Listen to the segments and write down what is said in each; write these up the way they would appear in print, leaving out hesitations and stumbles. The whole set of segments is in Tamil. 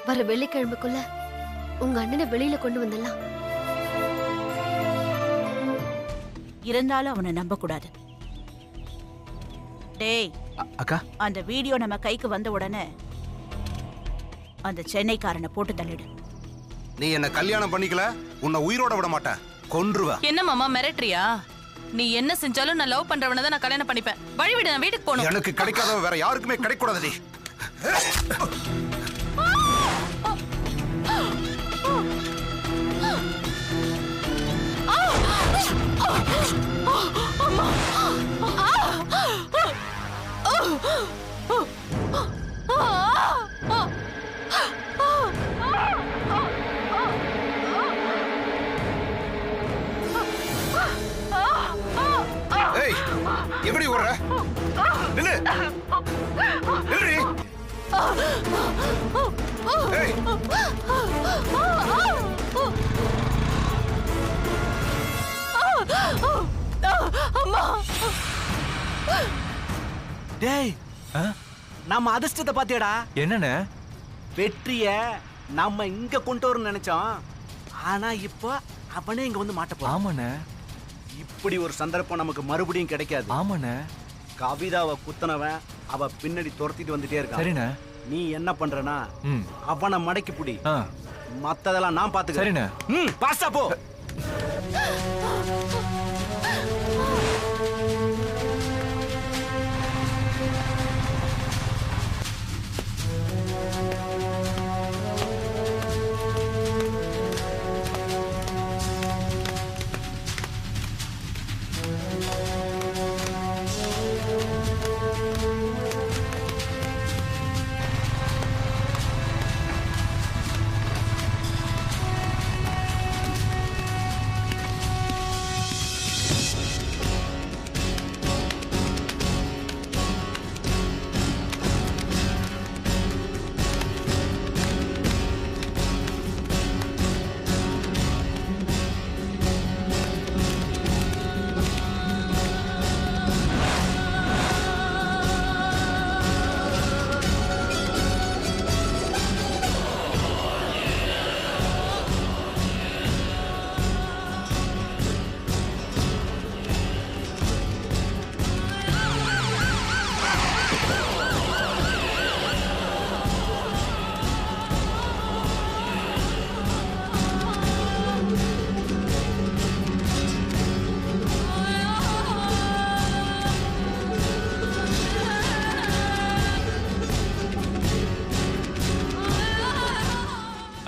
வர வெள்ளிக்கிழமைக்குள்ள உங்க அண்ணனை வெளியில கொண்டு வந்துடலாம். இருந்தாலும் அவனை நம்ப கூடாது. டேய் அக்கா, அந்த வீடியோ நம்ம கைக்கு வந்த உடனே அந்த சென்னைக்காரனை போட்டு தள்ளிடு. நீ என்ன கல்யாணம் பண்ணிக்கல, உன்னை உயிரோட விட மாட்டேன், கொன்றுவ. என்ன மாமா மிரட்டறியா? நீ என்ன செஞ்சாலும் நான் லவ் பண்றவனை தான் நான் கல்யாணம் பண்ணிப்பேன். வழிவிடு, நான் வீட்டுக்கு போகணும். எனக்கு கிடைக்காதவ வேற யாருக்குமே கிடைக்கூடாது. ஏய், எப்படி ஓடுற? நில்லு, நில்லுடி. ஏய், டேய், நம்ம அதிர்ஷ்டத்தை பாத்தியடா. என்னண்ணே? வெற்றிய நம்ம இங்க கொண்டு வரணும்னு நினைச்சோம். ஆனா இப்போ அவனே இங்க வந்து மாட்ட போறான். ஆமாண்ணே. இப்படி ஒரு சந்தர்ப்பம் நமக்கு மறுபடியும் கிடைக்காது. ஆமாண்ணே. கவிதாவை குத்தனவன் அவ பின்னாடி துரத்திட்டு வந்துட்டே இருக்கான். சரிண்ணே. நீ என்ன பண்றனா அவனை மடக்கி புடி. மத்ததெல்லாம் நான் பாத்துக்கிறேன். சரிண்ணே. பாஸ்டா போ.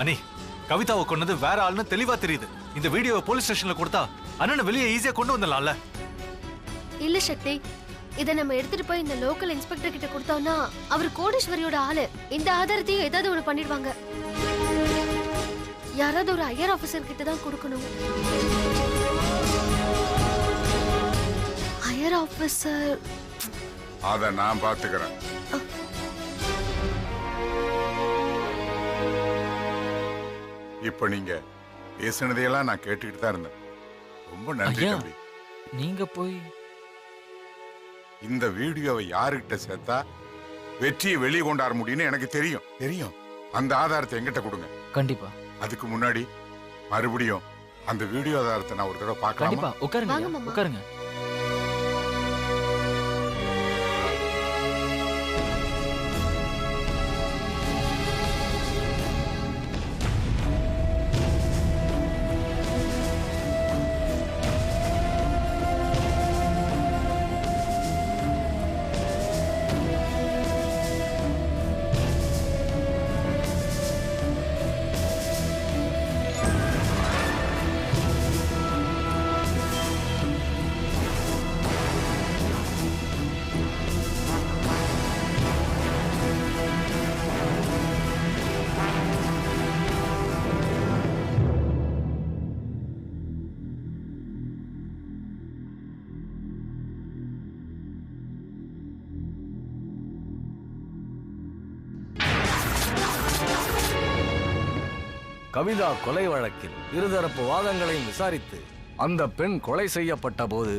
அனி, கவிதாவை கொண்டது வேற ஆளுன்னு தெளிவா தெரியுது. இந்த வீடியோவை போலீஸ் ஸ்டேஷன்ல கொடுத்தா அண்ணனை வெளியே ஈஸியா கொண்டு வந்துடலாம்ல. இல்ல சக்தி, இதை நம்ம எடுத்துட்டு போய் இந்த லோக்கல் இன்ஸ்பெக்டர் கிட்ட கொடுத்தோம்னா அவர் கோடீஸ்வரியோட ஆளு. இந்த ஆதாரத்தையும் ஏதாவது ஒண்ணு பண்ணிடுவாங்க. யாராவது ஒரு ஹையர் ஆபீசர் கிட்ட தான் கொடுக்கணும். ஹையர் ஆபீசர் அத நான் பாத்துக்கிறேன். இப்ப நீங்க பேசினதையெல்லாம் நான் கேட்டுக்கிட்டு தான் இருந்தேன். ரொம்ப நன்றி தம்பி. நீங்க போய் இந்த வீடியோவை யாருக்கிட்ட சேர்த்தா வெற்றியை வெளியே கொண்டாட முடியும்னு எனக்கு தெரியும். அந்த ஆதாரத்தை எங்கிட்ட கொடுங்க. கண்டிப்பா. அதுக்கு முன்னாடி மறுபடியும் அந்த வீடியோ ஆதாரத்தை நான் ஒரு தடவை பார்க்கலாமா? கண்டிப்பா. உட்காருங்க, உட்காருங்க. கவிதா கொலை வழக்கில் இருதரப்பு வாதங்களையும் விசாரித்து அந்த பெண் கொலை செய்யப்பட்ட போது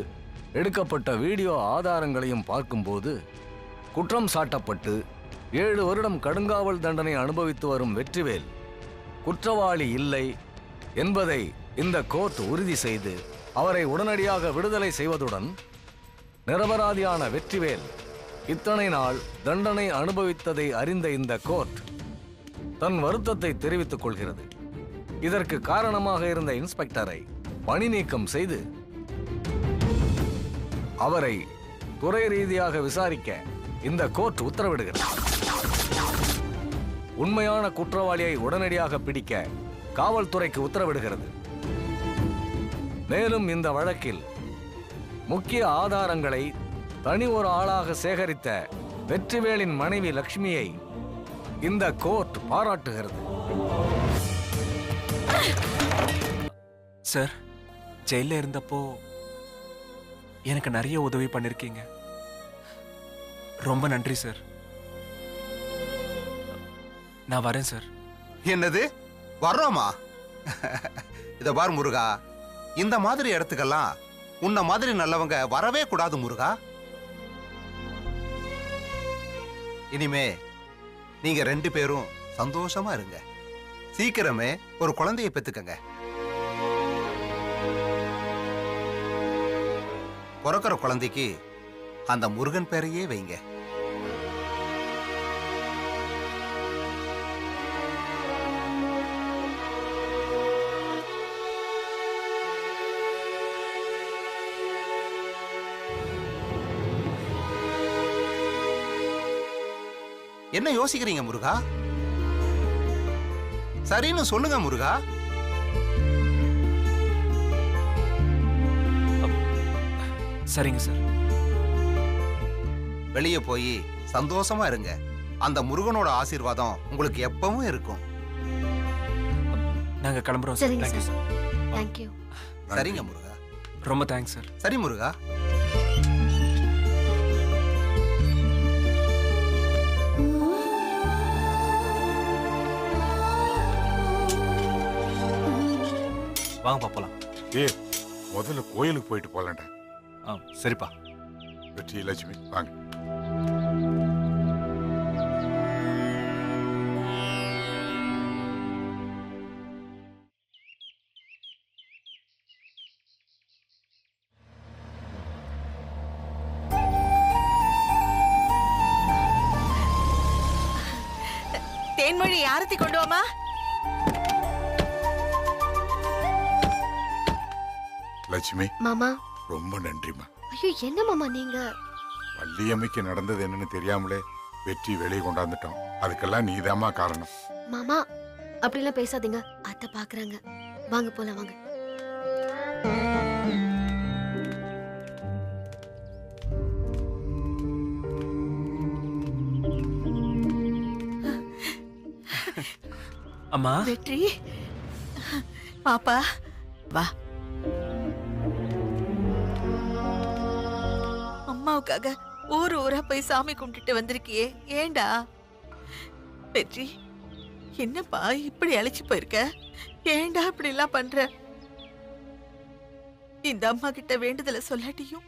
எடுக்கப்பட்ட வீடியோ ஆதாரங்களையும் பார்க்கும்போது குற்றம் சாட்டப்பட்டு 7 வருடம் கடுங்காவல் தண்டனை அனுபவித்து வரும் வெற்றிவேல் குற்றவாளி இல்லை என்பதை இந்த கோர்ட் உறுதி செய்து அவரை உடனடியாக விடுதலை செய்வதுடன் நிரபராதியான வெற்றிவேல் இத்தனை நாள் தண்டனை அனுபவித்ததை அறிந்த இந்த கோர்ட் தன் வருத்தத்தை தெரிவித்துக் கொள்கிறது. இதற்கு காரணமாக இருந்த இன்ஸ்பெக்டரை பணி நீக்கம் செய்து அவரை துறை ரீதியாக விசாரிக்க இந்த கோர்ட் உத்தரவிடுகிறது. உண்மையான குற்றவாளியை உடனடியாக பிடிக்க காவல்துறைக்கு உத்தரவிடுகிறது. மேலும் இந்த வழக்கில் முக்கிய ஆதாரங்களை தனி ஒரு ஆளாக சேகரித்த வெற்றிவேலின் மனைவி லட்சுமியை இந்த கோர்ட் பாராட்டுகிறது. சார், ஜெயில இருந்தப்போ எனக்கு நிறைய உதவி பண்ணிருக்கீங்க. ரொம்ப நன்றி சார். நான் வரேன் சார். என்னது வர்றோமா? இத பார் முருகா, இந்த மாதிரி இடத்துக்கெல்லாம் உன்ன மாதிரி நல்லவங்க வரவே கூடாது முருகா. இனிமே நீங்க 2 பேரும் சந்தோஷமா இருங்க. சீக்கிரமே ஒரு குழந்தையை பெத்துக்கங்க. பிறக்கிற குழந்தைக்கு அந்த முருகன் பேரையே வைங்க. என்ன யோசிக்கிறீங்க முருகா? சரின்னு சொல்லுங்க முருகா. சரிங்க சார். வெளியே போய் சந்தோஷமா இருங்க. அந்த முருகனோட ஆசீர்வாதம் உங்களுக்கு எப்பவும் இருக்கும். நாங்க கிளம்புறோம் சார். சரிங்க தேங்க்யூ சார். சார். தேங்க்யூ. சரிங்க முருகா. ரொம்ப தேங்க்ஸ் சார். சரி முருகா. வாங்கப்பா போலாம். முதல்ல கோயிலுக்கு போயிட்டு போலாம்டா. சரிப்பா. வெற்றி, லட்சுமி வாங்க. தேன்மொழி ஆரத்தி கொண்டு வாமா. லட்சுமி மாமா. ரொம்ப நன்றிமா. ஐயோ என்ன மாமா நீங்க? வள்ளியம்மைக்கு நடந்தது என்னன்னு தெரியாமலே வெற்றி வெளியே கொண்டாந்துட்டோம். அதுக்கெல்லாம் நீதாம்மா காரணம். மாமா அப்படிலாம் பேசாதீங்க. அத்தை பாக்குறாங்க. வாங்க போலாம் வாங்க. அம்மா. வெற்றி பாப்பா வா. அம்மாவுக்காக ஊர் ஊரா போய் சாமி கும்பிட்டுட்டு வந்திருக்கியே, ஏண்டா? வெற்றி என்னப்பா இப்படி அழைச்சு போயிருக்க? ஏண்டா இப்படி எல்லாம் பண்ற? இந்த அம்மா கிட்ட வேண்டுதலை சொல்லாட்டியும்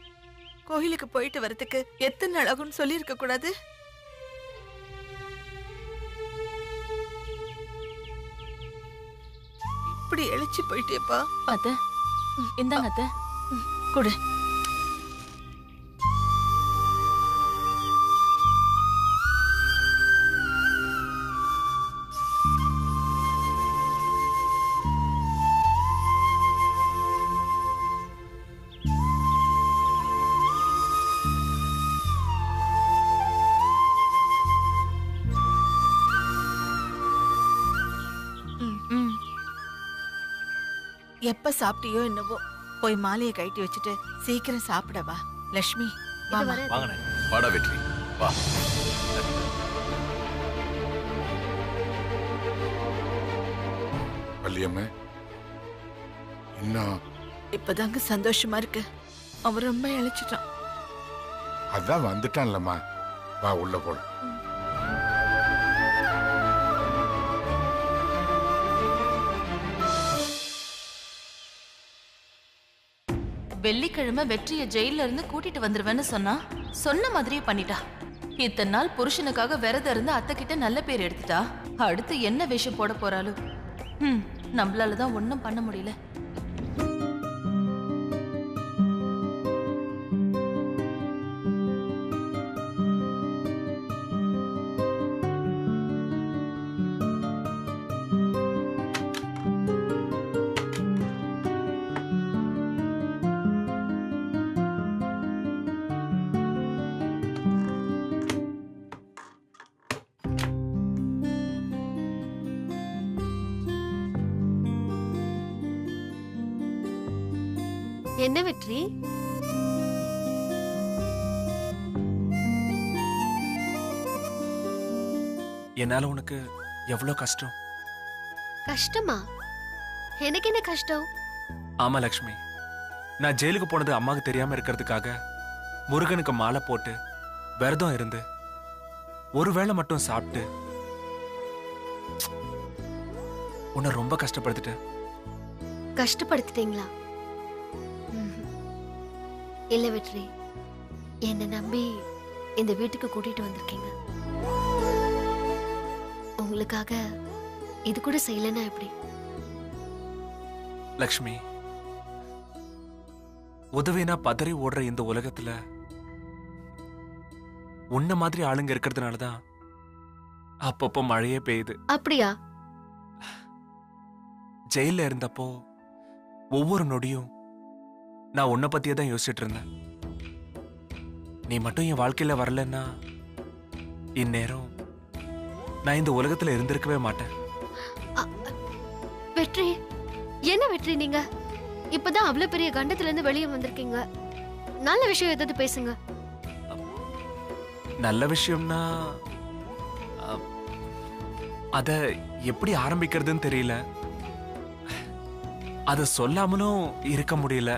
கோயிலுக்கு போயிட்டு வரதுக்கு எத்தனை அழகுன்னு சொல்லி இருக்க கூடாது? இப்படி அழைச்சு போயிட்டேப்பா. அத்தை இந்தாங்க அத்தை. கொடு. எப்ப சாப்பிட்டியோ என்னவோ, போய் மாலையை கட்டி வச்சுட்டு சீக்கிரம் சாப்பிடவா. லட்சுமி வாமா. வாங்கண்ணே. வாடா வெற்றி வா. வள்ளியம்மை இன்னும் இப்பதாங்க சந்தோஷமா இருக்கு. அவன் ரொம்ப இழைச்சிட்டான். அதான் வந்துட்டான்லம்மா. வா உள்ள போட. வெள்ளிக்கிழமை வெற்றியை ஜெயில இருந்து கூட்டிட்டு வந்துருவேன்னு சொன்னா சொன்ன மாதிரியே பண்ணிட்டா. இத்தனை நாள் புருஷனுக்காக விரதம் இருந்து அத்தை கிட்ட நல்ல பேர் எடுத்துட்டா. அடுத்து என்ன வேஷம் போட போறாளோ? நம்மளாலதான் ஒன்னும் பண்ண முடியல. என்ன வெற்றி? என்னால உனக்கு எவ்வளவு கஷ்டம். கஷ்டமா? எனக்கு என்ன கஷ்டம்? ஆமா லக்ஷ்மி, நான் ஜெயிலுக்கு போனது அம்மாவுக்கு தெரியாம இருக்கிறதுக்காக முருகனுக்கு மாலை போட்டு விரதம் இருந்து ஒருவேளை மட்டும் சாப்பிட்டு உன்னை ரொம்ப கஷ்டப்படுத்திட்டேன். கஷ்டப்படுத்திட்டீங்களா? இல்ல வெற்றி, என்ன நம்பி இந்த வீட்டுக்கு கூட்டிட்டு வந்திருக்கீங்க. உங்களுக்காக இது கூட செய்யலன்னா எப்படி? லக்ஷ்மி, உதவினா பதறி ஓடுற இந்த உலகத்துல உன்ன மாதிரி ஆளுங்க இருக்கிறதுனாலதான் அப்பப்போ மழையே பெய்யுது. அப்படியா? ஜெயில இருந்தப்போ ஒவ்வொரு நொடியும் நான் உன்னை பத்தியே தான் யோசிச்சுட்டு இருந்தேன். நீ மட்டும் என் வாழ்க்கையில வரலன்னா இந்நேரம் நான் இந்த உலகத்துல இருந்திருக்கவே மாட்டேன். வெற்றி, என்ன வெற்றி நீங்க இப்பதான் அவ்வளவு பெரிய கண்டத்துல இருந்து வெளியே வந்திருக்கீங்க. நல்ல விஷயம் ஏதாவது பேசுங்க. நல்ல விஷயம்னா அத எப்படி ஆரம்பிக்கிறதுன்னு தெரியல. அத சொல்லாமலும் இருக்க முடியல.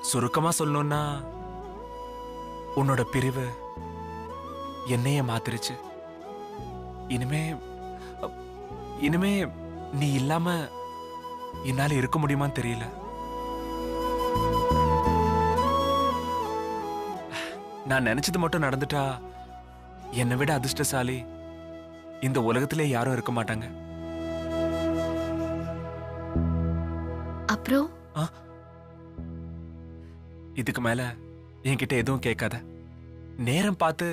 சுருக்கமா சொல்லணும்னா உன்னோட பிரிவு என்னையே மாத்திருச்சு. இனிமே நீ இல்லாம என்னால இருக்க முடியுமான்னு தெரியல. நான் நினைச்சது மட்டும் நடந்துட்டா என்னை விட அதிர்ஷ்டசாலி இந்த உலகத்திலே யாரும் இருக்க மாட்டாங்க. அப்புறம் இதுக்கு மேல என்கிட்ட எதுவும் கேட்காத. நேரம் பார்த்து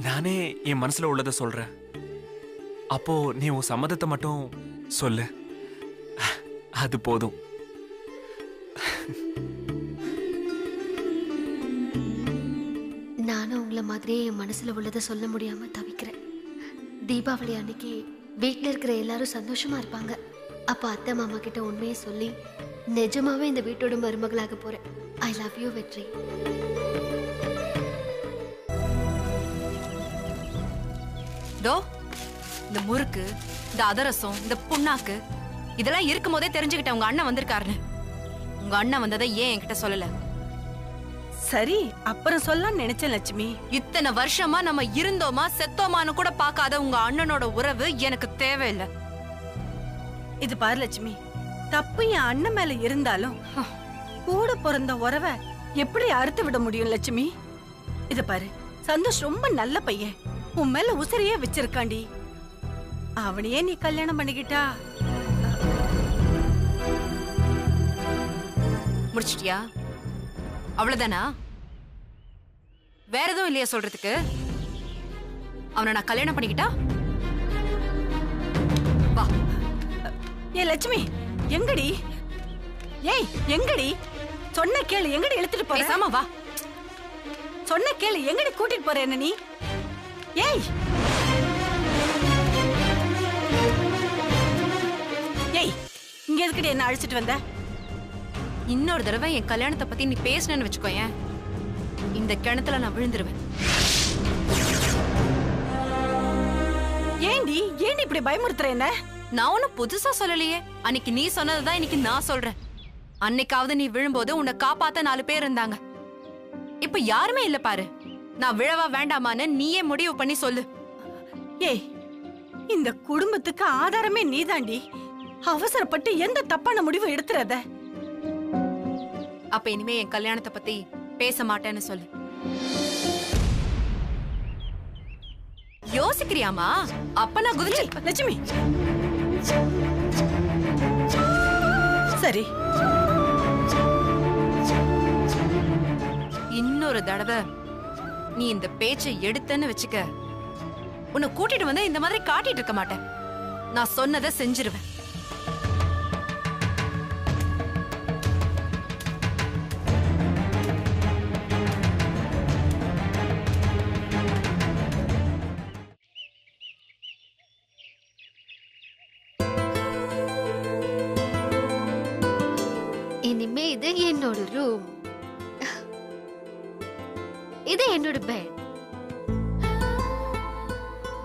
நானே என் மனசுல உள்ளதை சொல்றேன். அப்போ நீ உன் சம்மதத்தை மட்டும் சொல்லு, அது போதும். நானும் உங்களை மாதிரியே என் மனசுல உள்ளதை சொல்ல முடியாம தவிக்கிறேன். தீபாவளி அன்னைக்கு வீட்டுல இருக்கிற எல்லாரும் சந்தோஷமா இருப்பாங்க. அப்ப அத்தை மாமா கிட்ட உண்மையை சொல்லி நிஜமாவே இந்த வீட்டோட மருமகளாக போறேன். ஐ லவ் யூ வெற்றி. தோ இந்த முறுக்கு, இந்த அதரசம், இந்த புண்ணாக்கு இதெல்லாம் இருக்கும் போதே தெரிஞ்சுக்கிட்டேன் உங்க அண்ணன் வந்திருக்காருன்னு. உங்க அண்ணன் வந்ததை ஏன் என்கிட்ட சொல்லல? சரி, அப்புறம் சொல்லலாம்னு நினைச்சேன் லட்சுமி. இத்தனை வருஷமா நம்ம இருந்தோமா செத்தோமான்னு கூட பார்க்காத உங்க அண்ணனோட உறவு எனக்கு தேவையில்லை. இது பாரு லட்சுமி, தப்பு என் அண்ணன் மேல இருந்தாலும் கூட பிறந்த உறவை எப்படி அறுத்து விட முடியும் லட்சுமி? இது பாரு, சந்தோஷ் ரொம்ப நல்ல பையன், உன் மேல உசிரியே வச்சிருக்காண்டி. அவனையே நீ கல்யாணம் பண்ணிக்கிட்டா முடிச்சிட்டியா? அவ்வளவுதானா? வேற எதுவும் இல்லையா சொல்றதுக்கு? அவனை நான் கல்யாணம் பண்ணிக்கிட்டா? வா. ஏ லட்சுமி, எங்கடி? ஏய் எங்கடி? சொன்ன கேளு, எங்கடி இழுத்துட்டு போற? பேசாம வா. சொன்ன கேளு, எங்கடி கூட்டிட்டு போற என்ன நீ? ஏய் ஏய், இங்க எதுக்கடி என்ன அழைச்சிட்டு வந்த? இன்னொரு தடவை என் கல்யாணத்தை பத்தி நீ பேசணும்னு வச்சுக்கோயேன், இந்த கிணத்துல நான் விழுந்துருவேன். ஏண்டி இப்படி பயமுறுத்துற என்ன? நான் ஒன்னும் புதுசா சொல்லலையே. அன்னைக்கு நீ சொன்னதுதான் இன்னைக்கு நான் சொல்றேன். அன்னைக்காவது நீ விழும்போது உன்னை காப்பாத்த 4 பேர் இருந்தாங்க. இப்ப யாருமே இல்ல பாரு. நான் விழவா வேண்டாமான்னு நீயே முடிவு பண்ணி சொல்லு. ஏய், இந்த குடும்பத்துக்கு ஆதாரமே நீதாண்டி. அவசரப்பட்டு எந்த தப்பான முடிவு எடுத்துறத. அப்ப இனிமே என் கல்யாணத்தை பத்தி பேச மாட்டேன்னு சொல்லு. யோசிக்கிறியாமா? அப்ப நான் குதிச்சு. லட்சுமி சரி, இன்னொரு தடவை நீ இந்த பேச்சை எடுத்தன்னு வச்சுக்க, உன்னை கூட்டிட்டு வந்து இந்த மாதிரி காட்டிட்டு இருக்க மாட்டேன். நான் சொன்னதை செஞ்சிருவேன். இனிமே இது என்னோட ரூம், இது என்னோட பெட்.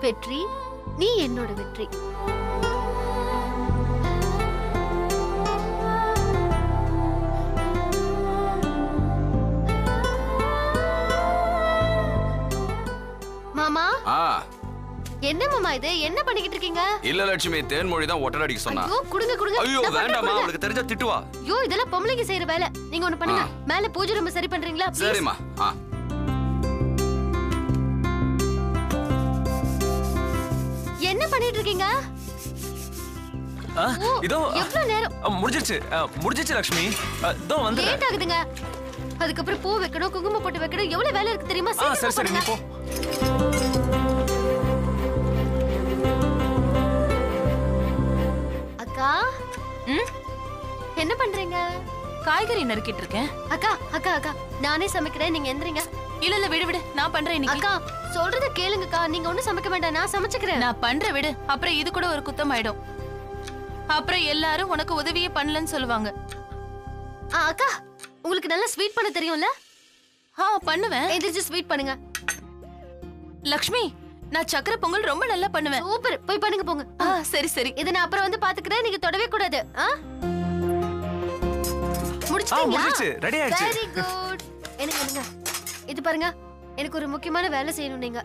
வெற்றி, நீ என்னோட வெற்றி. மாமா, என்ன மாமா இது? என்ன பண்ணிக்கிட்டு இருக்கீங்க? இல்ல லட்சுமி, தேன்மொழி தான் ஒட்டடை அடிக்க சொன்னா. ஐயோ குடுங்க குடுங்க. ஐயோ வேண்டாமா, அவளுக்கு தெரிஞ்சா திட்டுவா. ஐயோ இதெல்லாம் பொம்பளைங்க செய்யற வேலை. நீங்க ஒண்ணு பண்ணுங்க, மேல பூஜை ரூம் சரி பண்றீங்களா? சரிம்மா. என்ன பண்ணிட்டு இருக்கீங்க? இதோ எவ்வளவு நேரம் முடிஞ்சிச்சு லட்சுமி. இதோ வந்து லேட் ஆகுதுங்க. அதுக்கப்புறம் பூ வைக்கணும், குங்குமம் போட்டு வைக்கணும், எவ்வளவு வேலை இருக்கு தெரியுமா? சரி நீ போ. அக்கா, என்ன பண்றீங்க? காய்கறி நறுக்கிட்டு இருக்கேன். அக்கா அக்கா அக்கா, நானே சமைக்கிறேன், நீங்க எந்திரிங்க. இல்ல விடு நான் பண்றேன் இன்னைக்கு. அக்கா சொல்றத கேளுங்கக்கா, நீங்க ஒண்ணும் சமைக்க வேண்டாம், நான் சமைச்சுக்கிறேன். நான் பண்ற விடு, அப்புறம் இது கூட ஒரு குத்தம் ஆயிடும். அப்புறம் எல்லாரும் உனக்கு உதவியே பண்ணலன்னு சொல்லுவாங்க. அக்கா, உங்களுக்கு நல்லா ஸ்வீட் பண்ண தெரியும்ல? பண்ணுவேன். எந்திரிச்சு ஸ்வீட் பண்ணுங்க. லக்ஷ்மி, நான் சக்கரை பொங்கல் ரொம்ப நல்லா பண்ணுவேன். சூப்பர், போய் பண்ணுங்க போங்க. சரி இத நான் அப்புறம் வந்து பாத்துக்கிறேன், நீங்க தொடவே கூடாது. முடிச்சிட்டீங்களா? ரெடி ஆயிடுச்சு. Very good. என்னங்க இது பாருங்க, எனக்கு ஒரு முக்கியமான வேலை செய்யணும். நீங்க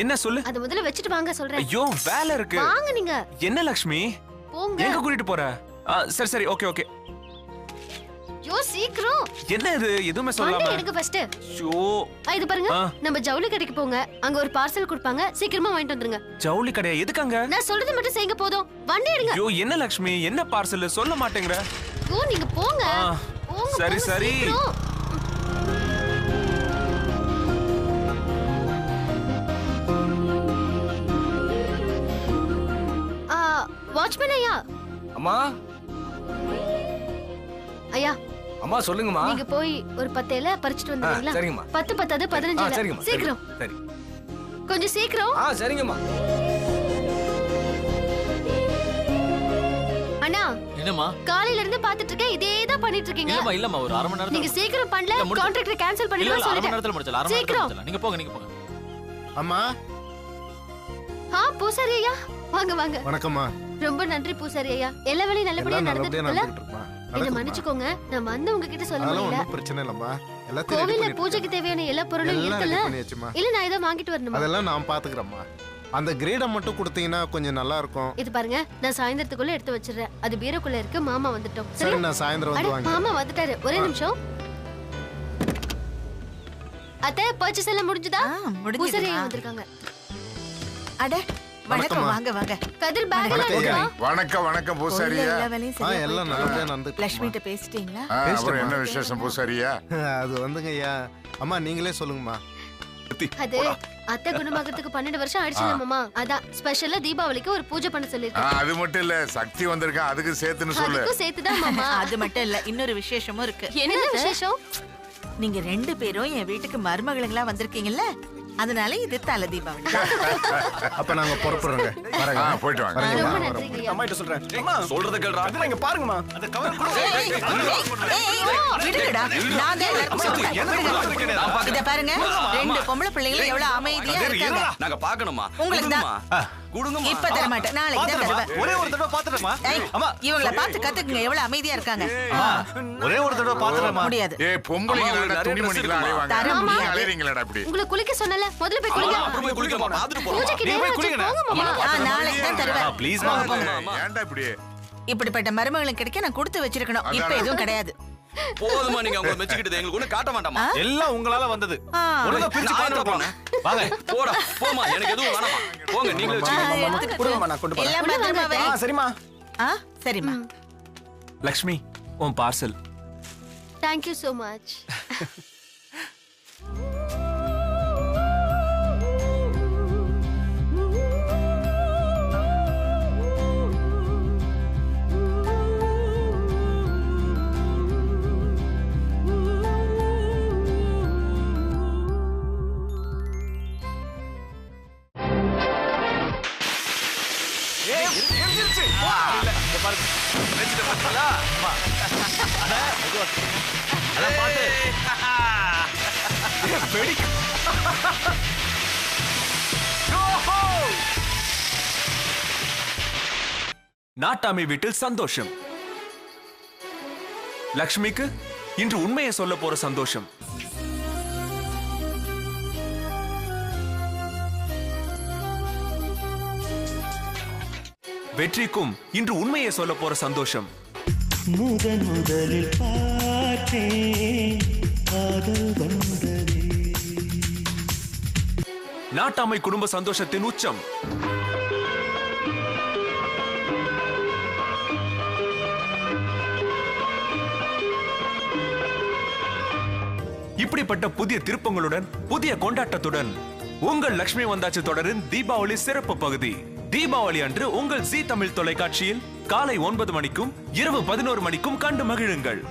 என்ன சொல்லு? அத முதல்ல வெச்சிட்டு வாங்க சொல்றேன். ஐயோ வேலை இருக்கு. வாங்க நீங்க. என்ன லட்சுமி? போங்க. எங்க கூட்டிட்டு போற? சரி ஓகே. யோ சீக்கிரம். என்ன இது எதுமே சொல்லாம? எடுங்க ஃபர்ஸ்ட். ஐயோ இது பாருங்க, நம்ம ஜவுளி கடைக்கு போங்க, அங்க ஒரு பார்சல் கொடுப்பாங்க, சீக்கிரமா வாங்கிட்டு வந்துருங்க. ஜவுளி கடையா? எதுக்குங்க? நான் சொல்றது மட்டும் செய்யுங்க போதும். வண்டி எடுங்க. ஐயோ என்ன லட்சுமி, என்ன பார்சல் சொல்ல மாட்டேங்கற? ஐயோ நீங்க போங்க. சரி வாட்ச்மேன் ஐயா. அம்மா. ஐயா. அம்மா சொல்லுங்கம்மா. நீங்க போய் ஒரு 10 இலை பறிச்சிட்டு வந்துறீங்களா? சரிங்கம்மா. 10 10 15 இலை. சரிங்கம்மா. சீக்கிரம். சரி. கொஞ்சம் சீக்கிரம். சரிங்கம்மா. அண்ணா. என்னம்மா? காலையில இருந்து பாத்துட்டு இருக்கேன், இதே தான் பண்ணிட்டு இருக்கீங்க. இல்லம்மா ஒரு அரை மணி நேரத்துல. நீங்க சீக்கிரம் பண்ணல, கான்ட்ராக்ட் கேன்சல் பண்ணிடுவேன் சொல்லிட்டேன். அரை மணி நேரத்துல முடிச்சலாம். சீக்கிரம். நீங்க போங்க. அம்மா. பூசாரி ஐயா, வாங்க. வணக்கம்மா. ரொம்ப நன்றி பூசாரி ஐயா, எல்லா வேலையும் நல்லபடியா நடந்துட்டுல. என்ன மன்னிச்சுக்கோங்க, நான் வந்து உங்ககிட்ட சொல்ல முடியல. ஒண்ணும் பிரச்சனை இல்லம்மா. எல்லாத்தையும் கோவில்ல பூஜைக்கு தேவையான எல்லா பொருளும் இருக்குல்ல? இல்ல நான் ஏதோ வாங்கிட்டு வரணுமா? அதெல்லாம் நான் பாத்துக்கறேன்மா. அந்த கிரேட மட்டும் கொடுத்தீங்கன்னா கொஞ்சம் நல்லா இருக்கும். இது பாருங்க, நான் சாயந்தரத்துக்குள்ள எடுத்து வச்சிடுறேன். அது பீரோக்குள்ள இருக்கு. மாமா வந்துட்டோம். சரி நான் சாயந்தரம் வந்து வாங்க. மாமா வந்துட்டாரு, ஒரே நிமிஷம். அத்தை பர்ச்சேஸ் எல்லாம் முடிஞ்சதா? பூசாரி ஐயா வந்திருக்காங்க. அட வணக்கம், வாங்க. கதிர் பேக் எல்லாம் எடுங்க. வணக்கம் பூசாரியா. எல்லாம் நல்லபடியா நடந்துட்டு. லட்சுமி கிட்ட பேசிட்டீங்களா? அப்புறம் என்ன விசேஷம் பூசாரியா? அது வந்துங்க ஐயா. அம்மா நீங்களே சொல்லுங்கம்மா. அது அத்தை குணமாகறதுக்கு 12 வருஷம் ஆயிடுச்சுல மாமா. அதான் ஸ்பெஷலா தீபாவளிக்கு ஒரு பூஜை பண்ண சொல்லிருக்கேன். அது மட்டும் இல்ல, சக்தி வந்திருக்கா, அதுக்கு சேர்த்துன்னு சொல்லு. அதுக்கு சேர்த்துதான் மாமா. அது மட்டும் இல்ல, இன்னொரு விசேஷமும் இருக்கு. என்ன விசேஷம்? நீங்க 2 பேரும் என் வீட்டுக்கு மருமகளுங்களா வந்திருக்கீங்கல்ல, அதனால இது தல தீபாவளி. அப்ப நாங்க புறப்படுறோங்க. போயிட்டு வாங்க. ரொம்ப நன்றிங்க. அம்மா கிட்ட சொல்றேன். அம்மா சொல்றத கேளுடா. அது இங்க பாருங்கம்மா. அந்த கவர் கொடு. விடுங்கடா, நான் தான் எல்லாருக்கும் சொல்றேன். இத பாருங்க, 2 பொம்பளை பிள்ளைங்க எவ்வளவு அமைதியா இருக்காங்க. நாங்க பார்க்கணுமா? உங்களுக்கு தான் குடுங்கம்மா. இப்ப தர மாட்டேன், நாளைக்கு தான் தருவேன். ஒரே ஒரு தடவை பாத்துறேம்மா. அம்மா இவங்கள பார்த்து கத்துக்குங்க, எவ்வளவு அமைதியா இருக்காங்க. ஒரே ஒரு தடவை பாத்துறேம்மா. முடியாது. பொம்பளைங்களோட துணிமணிலாம் அலைவாங்க. நீங்க அலைறீங்களாடா அப்படி? உங்களை குளிக்க சொன்னல, முதல்ல போய் குளிங்க. அப்புறம் போய் குளிக்கமா? பாத்துட்டு போறோம். பூஜைக்கு நீங்க போய் நேரா குளிங்க. போங்க மாமா. நாளைக்கு தான் தருவேன். ப்ளீஸ் ஏன்டா இப்படி? இப்படிப்பட்ட மருமகளும் கிடைக்க நான் கொடுத்து வச்சிருக்கணும். இப்ப எதுவும் கிடையாது. போதுமா நீங்க உங்களை மெச்சிக்கிட்டது எங்களுக்கு ஒண்ணு காட்ட வேண்டாமா? எல்லாம் உங்களால வந்தது. ஒழுங்கா பிரிச்சு கொண்டு போங்க. வாங்க. போடா போமா, எனக்கு எதுவும் வேணாமா. போங்க நீங்களே வச்சுக்கோங்க. கொடுங்கம்மா, நான் கொண்டு போறேன். எல்லாம் பத்திரமா வை. சரிம்மா. சரிம்மா. லக்ஷ்மி உன் parcel. Thank you so much. நாட்டாமை வீட்டில் சந்தோஷம். லக்ஷ்மிக்கு இன்று உண்மையை சொல்ல போற சந்தோஷம். வெற்றிக்கும் இன்று உண்மையை சொல்ல போற சந்தோஷம். முதலில் பார்த்தேன் காதல் வந்ததே. நாட்டாமை குடும்ப சந்தோஷத்தின் உச்சம். இப்படிப்பட்ட புதிய திருப்பங்களுடன் புதிய கொண்டாட்டத்துடன் உங்கள் லக்ஷ்மி வந்தாச்சு தொடரின் தீபாவளி சிறப்பு பகுதி. தீபாவளி அன்று உங்கள் ஜீ தமிழ் தொலைக்காட்சியில் காலை 9 மணிக்கும் இரவு 11 மணிக்கும் கண்டு மகிழுங்கள்.